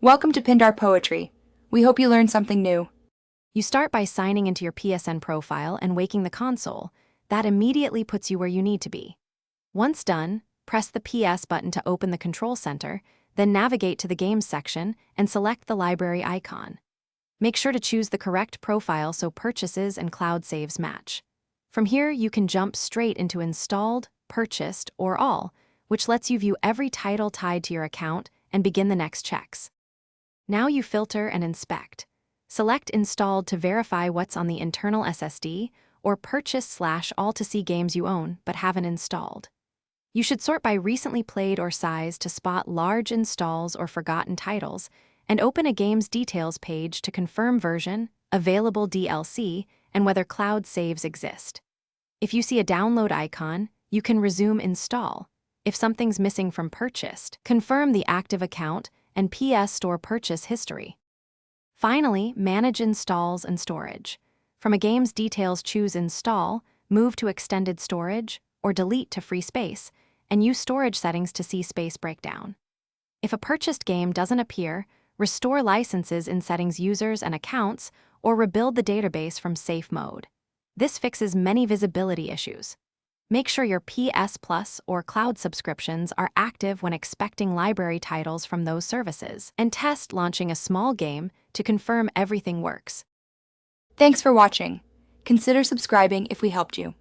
Welcome to Pindar Poetry. We hope you learned something new. You start by signing into your PSN profile and waking the console. That immediately puts you where you need to be. Once done, press the PS button to open the control center, then navigate to the Games section and select the library icon. Make sure to choose the correct profile so purchases and cloud saves match. From here, you can jump straight into Installed, Purchased, or All, which lets you view every title tied to your account and begin the next checks. Now you filter and inspect. Select Installed to verify what's on the internal SSD, or Purchase/All to see games you own but haven't installed. You should sort by recently played or size to spot large installs or forgotten titles, and open a game's details page to confirm version, available DLC, and whether cloud saves exist. If you see a download icon, you can resume install. If something's missing from purchased, confirm the active account and PS Store purchase history. Finally, manage installs and storage. From a game's details, choose Install, move to Extended Storage, or Delete to free space, and use storage settings to see space breakdown. If a purchased game doesn't appear, restore licenses in Settings Users and Accounts, or rebuild the database from safe mode. This fixes many visibility issues. Make sure your PS Plus or cloud subscriptions are active when expecting library titles from those services, and test launching a small game to confirm everything works. Thanks for watching. Consider subscribing if we helped you.